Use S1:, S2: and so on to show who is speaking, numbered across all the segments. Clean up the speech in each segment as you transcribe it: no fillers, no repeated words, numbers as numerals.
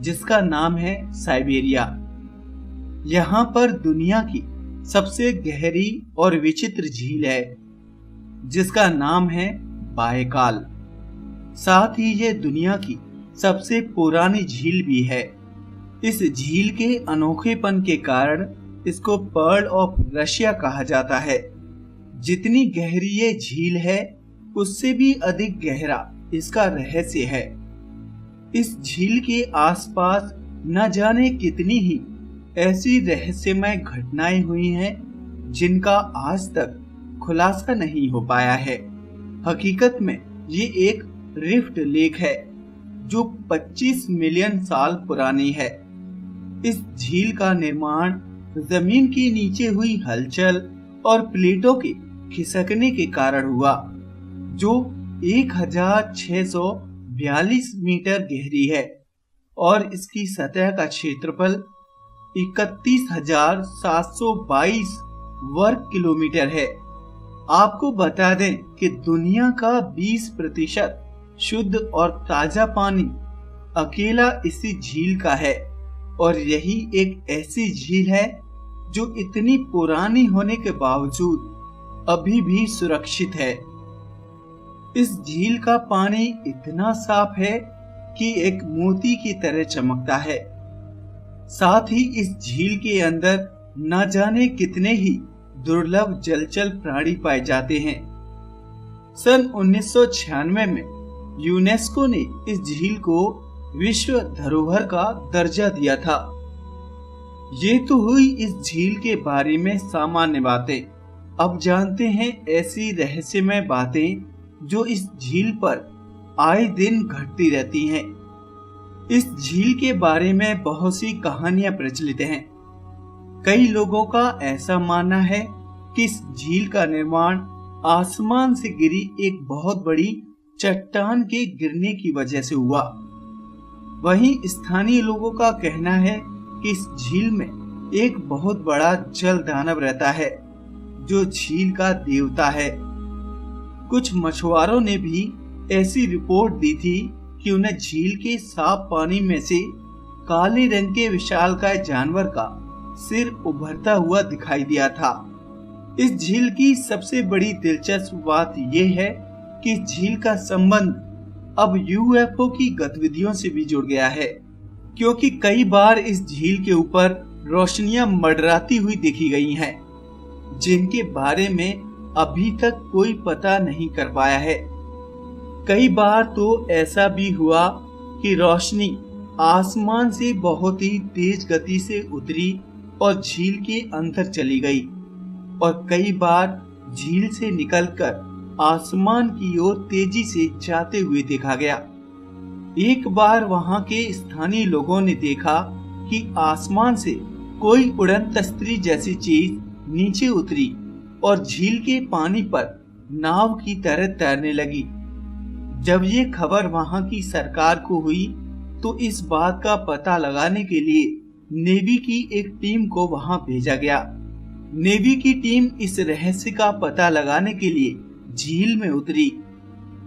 S1: जिसका नाम है साइबेरिया। यहाँ पर दुनिया की सबसे गहरी और विचित्र झील है जिसका नाम है बायकाल। साथ ही ये दुनिया की सबसे पुरानी झील भी है। इस झील के अनोखेपन के कारण इसको पर्ल ऑफ रशिया कहा जाता है। जितनी गहरी ये झील है उससे भी अधिक गहरा इसका रहस्य है। इस झील के आसपास न जाने कितनी ही ऐसी रहस्यमय घटनाएं हुई हैं जिनका आज तक खुलासा नहीं हो पाया है। हकीकत में ये एक रिफ्ट लेक है जो 25 मिलियन साल पुरानी है। इस झील का निर्माण जमीन के नीचे हुई हलचल और प्लेटों के खिसकने के कारण हुआ, जो 1642 मीटर गहरी है और इसकी सतह का क्षेत्रफल 31,722 वर्ग किलोमीटर है। आपको बता दें कि दुनिया का 20% शुद्ध और ताजा पानी अकेला इसी झील का है और यही एक ऐसी झील है जो इतनी पुरानी होने के बावजूद अभी भी सुरक्षित है। इस झील का पानी इतना साफ है कि एक मोती की तरह चमकता है। साथ ही इस झील के अंदर न जाने कितने ही दुर्लभ जलचर प्राणी पाए जाते हैं। सन 1996 में यूनेस्को ने इस झील को विश्व धरोहर का दर्जा दिया था। ये तो हुई इस झील के बारे में सामान्य बातें। अब जानते हैं ऐसी रहस्यमय बातें जो इस झील पर आए दिन घटती रहती हैं। इस झील के बारे में बहुत सी कहानियां प्रचलित हैं। कई लोगों का ऐसा मानना है कि इस झील का निर्माण आसमान से गिरी एक बहुत बड़ी चट्टान के गिरने की वजह से हुआ। वहीं स्थानीय लोगों का कहना है कि इस झील में एक बहुत बड़ा जल दानव रहता है जो झील का देवता है। कुछ मछुआरों ने भी ऐसी रिपोर्ट दी थी कि उन्हें झील के साफ पानी में से काले रंग के विशालकाय जानवर का सिर उभरता हुआ दिखाई दिया था। इस झील की सबसे बड़ी दिलचस्प बात यह है कि इस झील का संबंध अब यूएफओ की गतिविधियों से भी जुड़ गया है, क्योंकि कई बार इस झील के ऊपर रोशनियां मंडराती हुई देखी गई हैं, जिनके बारे में अभी तक कोई पता नहीं कर पाया है। कई बार तो ऐसा भी हुआ कि रोशनी आसमान से बहुत ही तेज गति से उतरी और झील के अंदर चली गई, और कई बार झील से निकलकर आसमान की ओर तेजी से जाते हुए देखा गया। एक बार वहां के स्थानीय लोगों ने देखा कि आसमान से कोई उड़न तस्तरी जैसी चीज नीचे उतरी और झील के पानी पर नाव की तरह तैरने लगी। जब ये खबर वहां की सरकार को हुई तो इस बात का पता लगाने के लिए नेवी की एक टीम को वहां भेजा गया। नेवी की टीम इस रहस्य का पता लगाने के लिए झील में उतरी।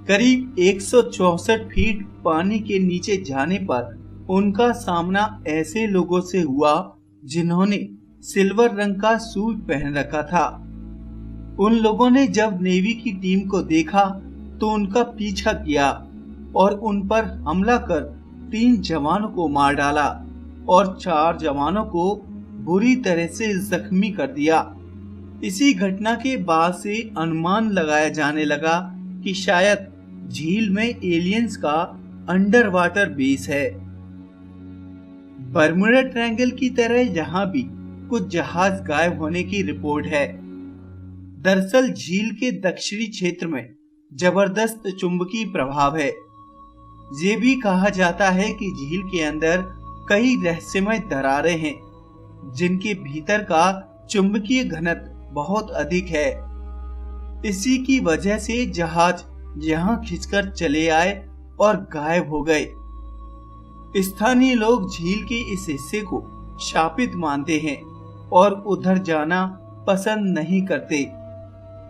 S1: करीब 164 फीट पानी के नीचे जाने पर उनका सामना ऐसे लोगों से हुआ जिन्होंने सिल्वर रंग का सूट पहन रखा था। उन लोगों ने जब नेवी की टीम को देखा तो उनका पीछा किया और उन पर हमला कर 3 जवानों को मार डाला और 4 जवानों को बुरी तरह से जख्मी कर दिया। इसी घटना के बाद से अनुमान लगाया जाने लगा कि शायद झील में एलियंस का अंडर वाटर बेस है। बर्मुडा ट्रायंगल की तरह यहाँ भी कुछ जहाज गायब होने की रिपोर्ट है। दरअसल झील के दक्षिणी क्षेत्र में जबरदस्त चुंबकीय प्रभाव है। ये भी कहा जाता है कि झील के अंदर कई रहस्यमय दरारें हैं जिनके भीतर का चुंबकीय घनत्व बहुत अधिक है। इसी की वजह से जहाज यहाँ खिंचकर चले आए और गायब हो गए। स्थानीय लोग झील के इस हिस्से को शापित मानते हैं और उधर जाना पसंद नहीं करते।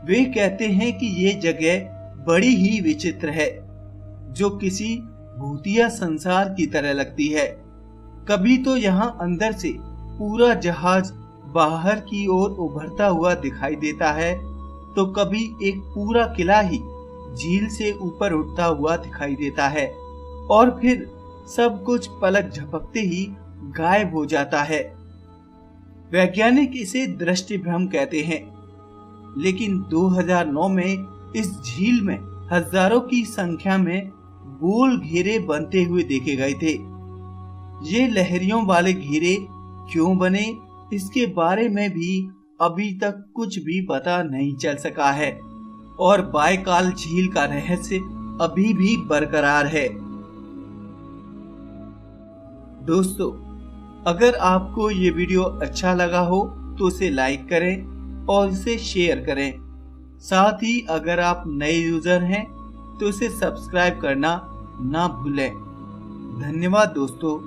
S1: वे कहते हैं कि ये जगह बड़ी ही विचित्र है, जो किसी भूतिया संसार की तरह लगती है। कभी तो यहाँ अंदर से पूरा जहाज बाहर की ओर उभरता हुआ दिखाई देता है, तो कभी एक पूरा किला ही झील से ऊपर उठता हुआ दिखाई देता है और फिर सब कुछ पलक झपकते ही गायब हो जाता है। वैज्ञानिक इसे दृष्टि भ्रम कहते हैं, लेकिन 2009 में इस झील में हजारों की संख्या में गोल घेरे बनते हुए देखे गए थे। ये लहरियों वाले घेरे क्यों बने, इसके बारे में भी अभी तक कुछ भी पता नहीं चल सका है और बायकाल झील का रहस्य अभी भी बरकरार है। दोस्तों, अगर आपको ये वीडियो अच्छा लगा हो तो इसे लाइक करें और इसे शेयर करें। साथ ही अगर आप नए यूजर हैं तो इसे सब्सक्राइब करना ना भूलें। धन्यवाद दोस्तों।